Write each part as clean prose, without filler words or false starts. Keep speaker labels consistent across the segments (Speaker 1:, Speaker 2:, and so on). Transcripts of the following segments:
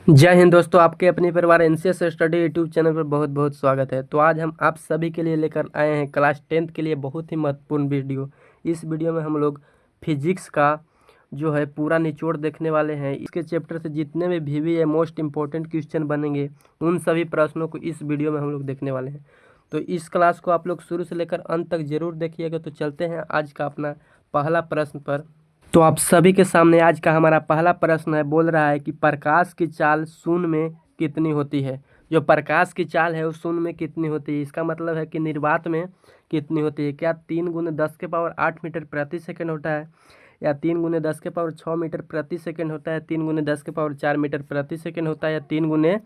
Speaker 1: जय हिंद दोस्तों, आपके अपने परिवार एनसीएस स्टडी यूट्यूब चैनल पर बहुत बहुत स्वागत है। तो आज हम आप सभी के लिए लेकर आए हैं क्लास 10th के लिए बहुत ही महत्वपूर्ण वीडियो। इस वीडियो में हम लोग फिजिक्स का जो है पूरा निचोड़ देखने वाले हैं। इसके चैप्टर से जितने भी VV मोस्ट इंपॉर्टेंट क्वेश्चन बनेंगे उन सभी प्रश्नों को इस वीडियो में हम लोग देखने वाले हैं। तो इस क्लास को आप लोग शुरू से लेकर अंत तक जरूर देखिएगा। तो चलते हैं आज का अपना पहला प्रश्न पर। तो आप सभी के सामने आज का हमारा पहला प्रश्न है। बोल रहा है कि प्रकाश की चाल शून्य में कितनी होती है। जो प्रकाश की चाल है वो शून्य में कितनी होती है, इसका मतलब है कि निर्वात में कितनी होती है। क्या 3 × 10⁸ मीटर प्रति सेकंड होता है, या 3 × 10⁶ मीटर प्रति सेकंड होता है, 3 × 10⁴ मीटर प्रति सेकंड होता है, या 3 ×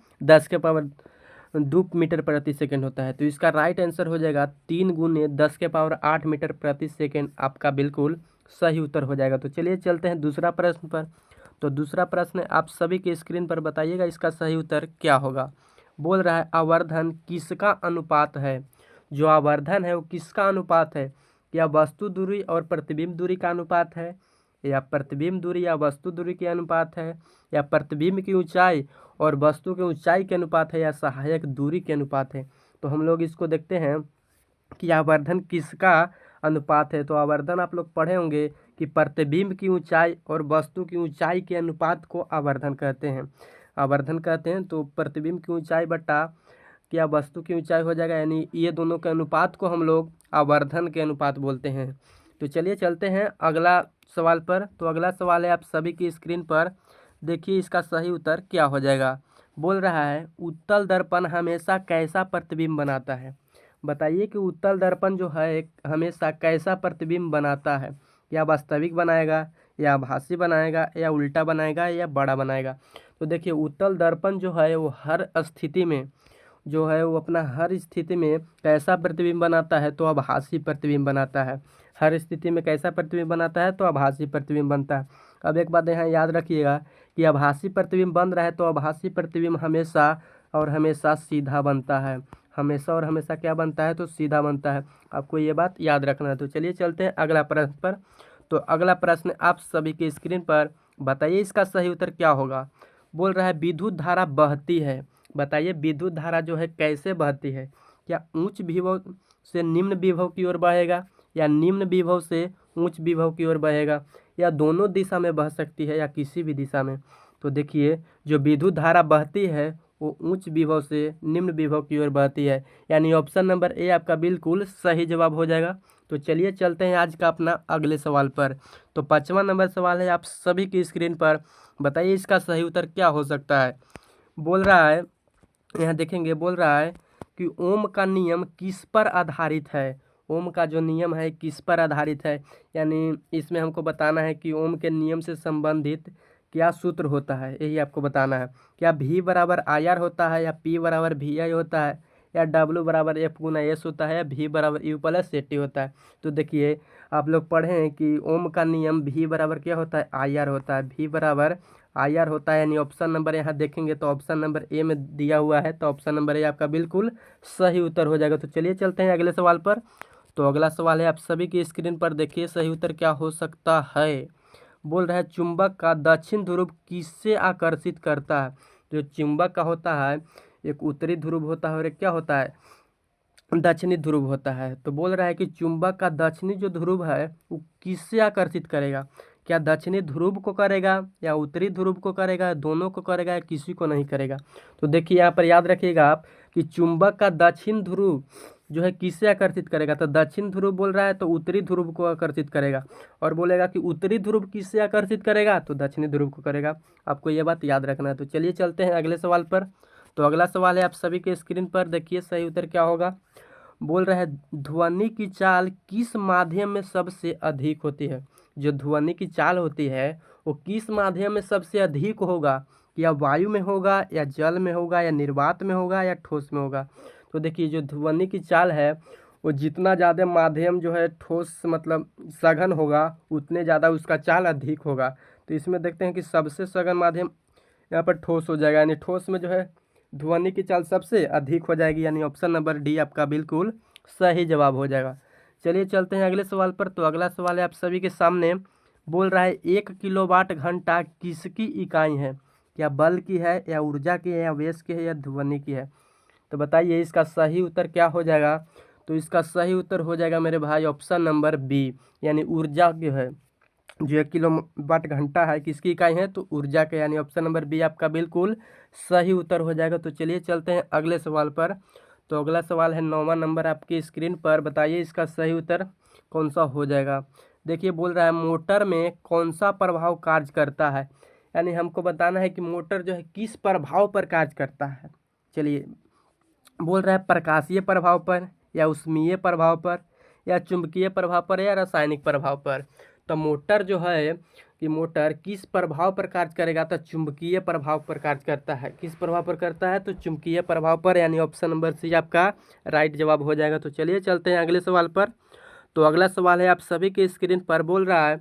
Speaker 1: 10⁻² मीटर प्रति सेकंड होता है। तो इसका राइट आंसर हो जाएगा 3 × 10⁸ मीटर प्रति सेकंड। आपका बिल्कुल सही उत्तर हो जाएगा। तो चलिए चलते हैं दूसरा प्रश्न पर। तो दूसरा प्रश्न आप सभी के स्क्रीन पर बताइएगा इसका सही उत्तर क्या होगा। बोल रहा है आवर्धन किसका अनुपात है। जो आवर्धन है वो किसका अनुपात है। क्या वस्तु दूरी और प्रतिबिंब दूरी का अनुपात है, या प्रतिबिंब दूरी या वस्तु दूरी के अनुपात है, या प्रतिबिंब की ऊंचाई और वस्तु की ऊंचाई के अनुपात है, या सहायक दूरी के अनुपात है। तो हम लोग इसको देखते हैं कि आवर्धन किसका अनुपात है। तो आवर्धन आप लोग पढ़े होंगे कि प्रतिबिंब की ऊंचाई और वस्तु की ऊंचाई के अनुपात को आवर्धन कहते हैं। आवर्धन कहते हैं तो प्रतिबिंब की ऊंचाई बटा क्या वस्तु की ऊंचाई हो जाएगा, यानी ये दोनों के अनुपात को हम लोग आवर्धन के अनुपात बोलते हैं। तो चलिए चलते हैं अगला सवाल पर। तो अगला सवाल है आप सभी की स्क्रीन पर, देखिए इसका सही उत्तर क्या हो जाएगा। बोल रहा है उत्तल दर्पण हमेशा कैसा प्रतिबिंब बनाता है। बताइए कि उत्तल दर्पण जो है हमेशा कैसा प्रतिबिंब बनाता है। या वास्तविक बनाएगा, या आभासी बनाएगा, या उल्टा बनाएगा, या बड़ा बनाएगा। तो देखिए उत्तल दर्पण जो है वो हर स्थिति में जो है वो अपना हर स्थिति में कैसा प्रतिबिंब बनाता है, तो आभासी प्रतिबिंब बनाता है। हर स्थिति में कैसा प्रतिबिंब बनाता है, तो आभासी प्रतिबिंब बनता है। अब एक बात यहाँ याद रखिएगा कि आभासी प्रतिबिंब बन रहा है तो आभासी प्रतिबिंब हमेशा और हमेशा सीधा बनता है। हमेशा और हमेशा क्या बनता है, तो सीधा बनता है। आपको ये बात याद रखना है। तो चलिए चलते हैं अगला प्रश्न पर। तो अगला प्रश्न आप सभी के स्क्रीन पर, बताइए इसका सही उत्तर क्या होगा। बोल रहा है विद्युत धारा बहती है। बताइए विद्युत धारा जो है कैसे बहती है। क्या उच्च विभव से निम्न विभव की ओर बहेगा, या निम्न विभव से उच्च विभव की ओर बहेगा, या दोनों दिशा में बह सकती है, या किसी भी दिशा में। तो देखिए जो विद्युत धारा बहती है वो उच्च विभव से निम्न विभव की ओर बहती है, यानी ऑप्शन नंबर ए आपका बिल्कुल सही जवाब हो जाएगा। तो चलिए चलते हैं आज का अपना अगले सवाल पर। तो 5वां नंबर सवाल है आप सभी की स्क्रीन पर, बताइए इसका सही उत्तर क्या हो सकता है। बोल रहा है, यहाँ देखेंगे, बोल रहा है कि ओम का नियम किस पर आधारित है। ओम का जो नियम है किस पर आधारित है, यानी इसमें हमको बताना है कि ओम के नियम से संबंधित क्या सूत्र होता है, यही आपको बताना है। क्या V = IR होता है, या P = VI होता है, या W = F×S होता है, या V = U+AT होता है। तो देखिए आप लोग पढ़े हैं कि ओम का नियम V = क्या होता है, IR होता है। V = IR होता है, यानी ऑप्शन नंबर यहाँ देखेंगे तो ऑप्शन नंबर ए में दिया हुआ है। तो ऑप्शन नंबर ए आपका बिल्कुल सही उत्तर हो जाएगा। तो चलिए चलते हैं अगले सवाल पर। तो अगला सवाल है आप सभी की स्क्रीन पर, देखिए सही उत्तर क्या हो सकता है। बोल रहा है चुंबक का दक्षिण ध्रुव किससे आकर्षित करता है। जो चुंबक का होता है एक उत्तरी ध्रुव होता है और एक क्या होता है, दक्षिणी ध्रुव होता है। तो बोल रहा है कि चुंबक का दक्षिणी जो ध्रुव है वो किससे आकर्षित करेगा। क्या दक्षिणी ध्रुव को करेगा, या उत्तरी ध्रुव को करेगा, दोनों को करेगा, या किसी को नहीं करेगा। तो देखिए यहाँ पर याद रखिएगा आप कि चुंबक का दक्षिण ध्रुव जो है किससे आकर्षित करेगा। तो दक्षिण ध्रुव बोल रहा है तो उत्तरी ध्रुव को आकर्षित करेगा, और बोलेगा कि उत्तरी ध्रुव किससे आकर्षित करेगा, तो दक्षिणी ध्रुव को करेगा। आपको ये बात याद रखना है। तो चलिए चलते हैं अगले सवाल पर। तो अगला सवाल है आप सभी के स्क्रीन पर, देखिए सही उत्तर क्या होगा। बोल रहा है ध्वनि की चाल किस माध्यम में सबसे अधिक होती है। जो ध्वनि की चाल होती है वो किस माध्यम में सबसे अधिक होगा। या वायु में होगा, या जल में होगा, या निर्वात में होगा, या ठोस में होगा। तो देखिए जो ध्वनि की चाल है वो जितना ज़्यादा माध्यम जो है ठोस मतलब सघन होगा उतने ज़्यादा उसका चाल अधिक होगा। तो इसमें देखते हैं कि सबसे सघन माध्यम यहाँ पर ठोस हो जाएगा, यानी ठोस में जो है ध्वनि की चाल सबसे अधिक हो जाएगी, यानी ऑप्शन नंबर डी आपका बिल्कुल सही जवाब हो जाएगा। चलिए चलते हैं अगले सवाल पर। तो अगला सवाल है आप सभी के सामने, बोल रहा है 1 किलोवाट घंटा किसकी इकाई है। क्या बल की है या ऊर्जा की है या वेग की है या ध्वनि की है? तो बताइए इसका सही उत्तर क्या हो जाएगा। तो इसका सही उत्तर हो जाएगा मेरे भाई ऑप्शन नंबर बी, यानी ऊर्जा की है। जो 1 किलोवाट घंटा है किसकी इकाई है, तो ऊर्जा के, यानी ऑप्शन नंबर बी आपका बिल्कुल सही उत्तर हो जाएगा। तो चलिए चलते हैं अगले सवाल पर। तो अगला सवाल है 9वां नंबर आपकी स्क्रीन पर। बताइए इसका सही उत्तर कौन सा हो जाएगा। देखिए बोल रहा है मोटर में कौन सा प्रभाव कार्य करता है, यानी हमको बताना है कि मोटर जो है किस प्रभाव पर कार्य करता है। चलिए बोल रहा है प्रकाशीय प्रभाव पर या ऊष्मीय प्रभाव पर या चुंबकीय प्रभाव पर या रासायनिक प्रभाव पर। तो मोटर जो है कि मोटर किस प्रभाव पर कार्य करेगा, तो चुंबकीय प्रभाव पर कार्य करता है। किस प्रभाव पर करता है, तो चुंबकीय प्रभाव पर, यानी ऑप्शन नंबर सी आपका राइट जवाब हो जाएगा। तो चलिए चलते हैं अगले सवाल पर। तो अगला सवाल है आप सभी के स्क्रीन पर। बोल रहा है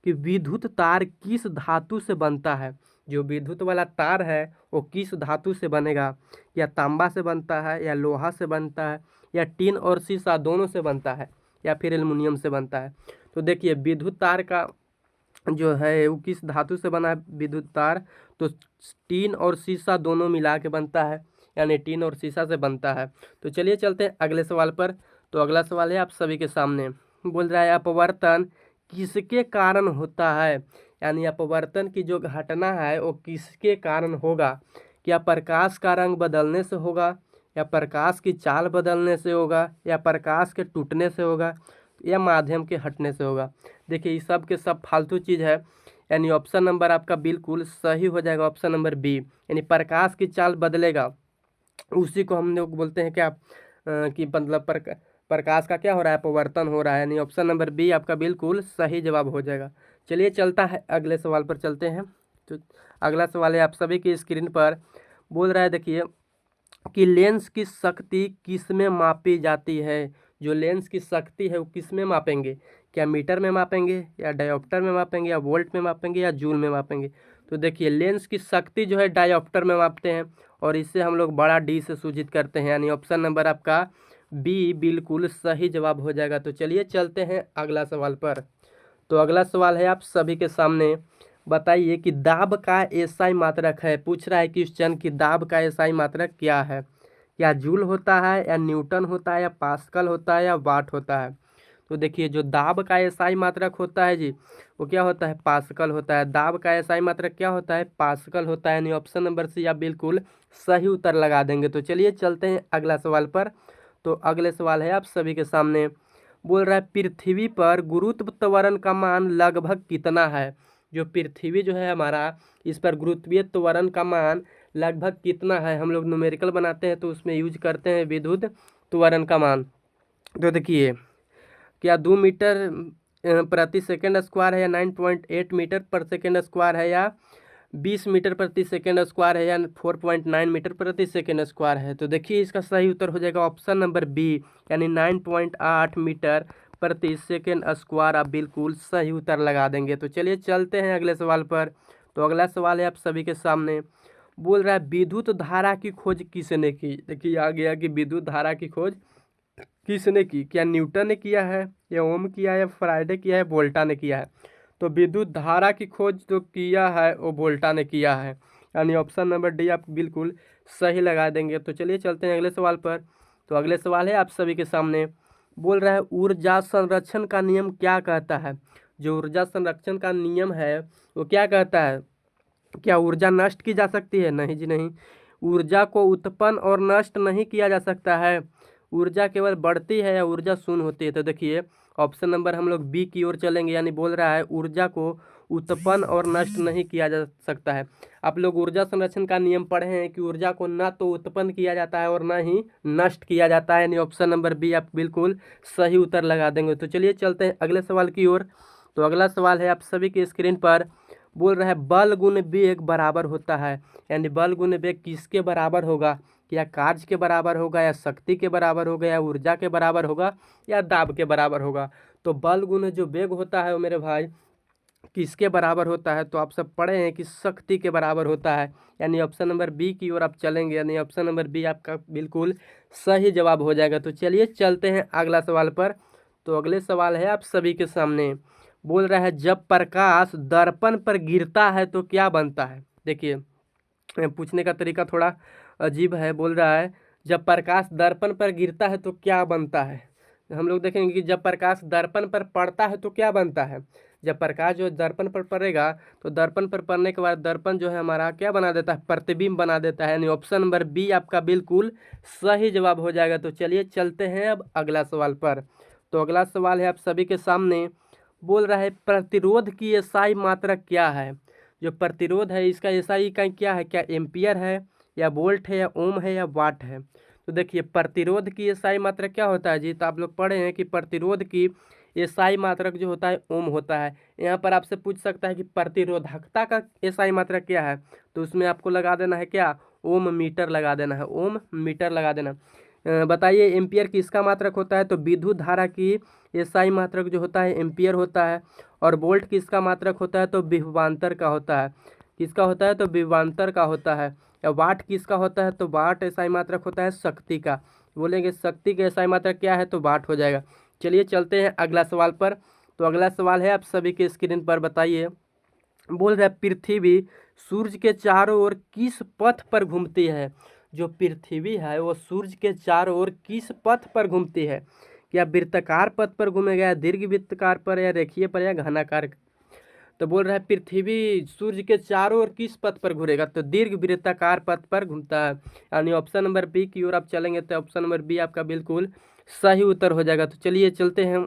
Speaker 1: कि विद्युत तार किस धातु से बनता है। जो विद्युत वाला तार है वो किस धातु से बनेगा, या तांबा से बनता है या लोहा से बनता है या टीन और शीशा दोनों से बनता है या फिर एल्युमिनियम से बनता है। तो देखिए विद्युत तार का जो है वो किस धातु से बना है विद्युत तार, तो टीन और शीशा दोनों मिला के बनता है, यानी टीन और शीशा से बनता है। तो चलिए चलते हैं अगले सवाल पर। तो अगला सवाल है आप सभी के सामने। बोल रहा है अपवर्तन किसके कारण होता है, यानी अपवर्तन की जो घटना है वो किसके कारण होगा। क्या प्रकाश का रंग बदलने से होगा, या प्रकाश की चाल बदलने से होगा, या प्रकाश के टूटने से होगा, या माध्यम के हटने से होगा। देखिए ये सब के सब फालतू चीज़ है, यानी ऑप्शन नंबर आपका बिल्कुल सही हो जाएगा ऑप्शन नंबर बी, यानी प्रकाश की चाल बदलेगा उसी को हम लोग बोलते हैं क्या कि मतलब प्रकाश का क्या हो रहा है, अपवर्तन हो रहा है, यानी ऑप्शन नंबर बी आपका बिल्कुल सही जवाब हो जाएगा। चलिए चलता है अगले सवाल पर चलते हैं। तो अगला सवाल है आप सभी की स्क्रीन पर। बोल रहा है देखिए कि लेंस की शक्ति किस में मापी जाती है। जो लेंस की शक्ति है वो किस में मापेंगे, क्या मीटर में मापेंगे या डायोप्टर में मापेंगे या वोल्ट में मापेंगे या जूल में मापेंगे। तो देखिए लेंस की शक्ति जो है डायोप्टर में मापते हैं और इससे हम लोग बड़ा डी से सूचित करते हैं, यानी ऑप्शन नंबर आपका बी बिल्कुल सही जवाब हो जाएगा। तो चलिए चलते हैं अगला सवाल पर। तो अगला सवाल है आप सभी के सामने। बताइए कि दाब का एसआई मात्रक है। पूछ रहा है क्वेश्चन कि दाब का एसआई मात्रक क्या है। क्या जूल होता है या न्यूटन होता है या पास्कल होता है या वाट होता है। तो देखिए जो दाब का एसआई मात्रक होता है जी वो क्या होता है, पास्कल होता है। दाब का एसआई मात्रक क्या होता है, पास्कल होता है, यानी ऑप्शन नंबर सी आप बिल्कुल सही उत्तर लगा देंगे। तो चलिए चलते हैं अगला सवाल पर। तो अगले सवाल है आप सभी के सामने। बोल रहा है पृथ्वी पर गुरुत्व त्वरण का मान लगभग कितना है। जो पृथ्वी जो है हमारा इस पर गुरुत्वीय त्वरण का मान लगभग कितना है। हम लोग न्यूमेरिकल बनाते हैं तो उसमें यूज करते हैं विद्युत त्वरण का मान। तो देखिए क्या 2 मीटर प्रति सेकंड स्क्वायर है या 9.8 मीटर पर सेकंड स्क्वायर है या 20 मीटर प्रति सेकंड स्क्वायर है या 4.9 मीटर प्रति सेकंड स्क्वायर है। तो देखिए इसका सही उत्तर हो जाएगा ऑप्शन नंबर बी, यानी 9.8 मीटर प्रति सेकंड स्क्वायर आप बिल्कुल सही उत्तर लगा देंगे। तो चलिए चलते हैं अगले सवाल पर। तो अगला सवाल है आप सभी के सामने। बोल रहा है विद्युत धारा की खोज किसने की। देखिए आ गया कि विद्युत धारा की खोज किसने की, क्या न्यूटन ने किया है या ओम किया है या फ्राइडे किया है वोल्टा ने किया है। तो विद्युत धारा की खोज जो किया है वो वोल्टा ने किया है, यानी ऑप्शन नंबर डी आप बिल्कुल सही लगा देंगे। तो चलिए चलते हैं अगले सवाल पर। तो अगले सवाल है आप सभी के सामने। बोल रहा है ऊर्जा संरक्षण का नियम क्या कहता है। जो ऊर्जा संरक्षण का नियम है वो क्या कहता है, क्या ऊर्जा नष्ट की जा सकती है, नहीं जी नहीं। ऊर्जा को उत्पन्न और नष्ट नहीं किया जा सकता है। ऊर्जा केवल बढ़ती है या ऊर्जा शून्य होती है। तो देखिए ऑप्शन नंबर हम लोग बी की ओर चलेंगे, यानी बोल रहा है ऊर्जा को उत्पन्न और नष्ट नहीं किया जा सकता है। आप लोग ऊर्जा संरक्षण का नियम पढ़े हैं कि ऊर्जा को न तो उत्पन्न किया जाता है और न ही नष्ट किया जाता है, यानी ऑप्शन नंबर बी आप बिल्कुल सही उत्तर लगा देंगे। तो चलिए चलते हैं अगले सवाल की ओर। तो अगला सवाल है आप सभी की स्क्रीन पर। बोल रहा है बल गुण वेग बराबर होता है, यानी बल गुण वेग किसके बराबर होगा, या कार्य के बराबर होगा या शक्ति के बराबर होगा या ऊर्जा के बराबर होगा या दाब के बराबर होगा। तो बल गुण जो वेग होता है वो मेरे भाई किसके बराबर होता है, तो आप सब पढ़े हैं कि शक्ति के बराबर होता है, यानी ऑप्शन नंबर बी की ओर आप चलेंगे, यानी ऑप्शन नंबर बी आपका बिल्कुल सही जवाब हो जाएगा। तो चलिए चलते हैं अगला सवाल पर। तो अगले सवाल है आप सभी के सामने। बोल रहा है जब प्रकाश दर्पण पर गिरता है तो क्या बनता है। देखिए पूछने का तरीका थोड़ा अजीब है। बोल रहा है जब प्रकाश दर्पण पर गिरता है तो क्या बनता है। हम लोग देखेंगे कि जब प्रकाश दर्पण पर पड़ता है तो क्या बनता है। जब प्रकाश जो दर्पण पर पड़ेगा तो दर्पण पर पड़ने के बाद दर्पण जो है हमारा क्या बना देता है, प्रतिबिंब बना देता है। यानी ऑप्शन नंबर बी आपका बिल्कुल सही जवाब हो जाएगा। तो चलिए चलते हैं अब अगला सवाल पर। तो अगला सवाल है आप सभी के सामने। बोल रहा है प्रतिरोध की एसआई मात्रक क्या है। जो प्रतिरोध है इसका एसआई इकाई क्या है, क्या एम्पियर है या वोल्ट है या ओम है या वाट है। तो देखिए प्रतिरोध की एसआई मात्रक क्या होता है जी, तो आप लोग पढ़े हैं कि प्रतिरोध की एसआई मात्रक जो होता है ओम होता है। यहाँ पर आपसे पूछ सकता है कि प्रतिरोधकता का एसआई मात्रक क्या है, तो उसमें आपको लगा देना है क्या, ओम मीटर लगा देना है, ओम मीटर लगा देना। बताइए एम्पियर किसका मात्रक होता है, तो विद्युत धारा की एसआई मात्रक जो होता है एम्पियर होता है। और वोल्ट किसका मात्रक होता है, तो विभवांतर का होता है। किसका होता है, तो विभवांतर का होता है। या वाट किसका होता है, तो वाट एसआई मात्रक होता है शक्ति का। बोलेंगे शक्ति का एसआई मात्रक क्या है, तो वाट हो जाएगा। चलिए चलते हैं अगला सवाल पर। तो अगला सवाल है आप सभी के स्क्रीन पर, बताइए। बोल रहा है पृथ्वी सूर्य के चारों ओर किस पथ पर घूमती है। जो पृथ्वी है वो सूर्य के चारों ओर किस पथ पर घूमती है। क्या वृत्ताकार पथ पर घूमेगा या दीर्घ वृत्ताकार पर या रेखीय पर या घनाकार। तो बोल रहा है पृथ्वी सूर्य के चारों ओर किस पथ पर घूमेगा, तो दीर्घ वृत्ताकार पथ पर घूमता है। यानी ऑप्शन नंबर बी की ओर आप चलेंगे तो ऑप्शन नंबर बी आपका बिल्कुल सही उत्तर हो जाएगा। तो चलिए चलते हैं।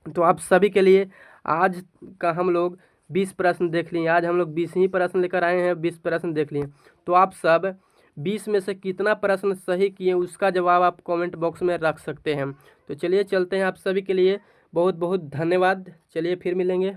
Speaker 1: तो आप सभी के लिए आज का हम लोग 20 प्रश्न देख लिए। आज हम लोग 20 ही प्रश्न लेकर आए हैं, 20 प्रश्न देख लिए। तो आप सब 20 में से कितना प्रश्न सही किए उसका जवाब आप कमेंट बॉक्स में रख सकते हैं। तो चलिए चलते हैं। आप सभी के लिए बहुत बहुत धन्यवाद। चलिए फिर मिलेंगे।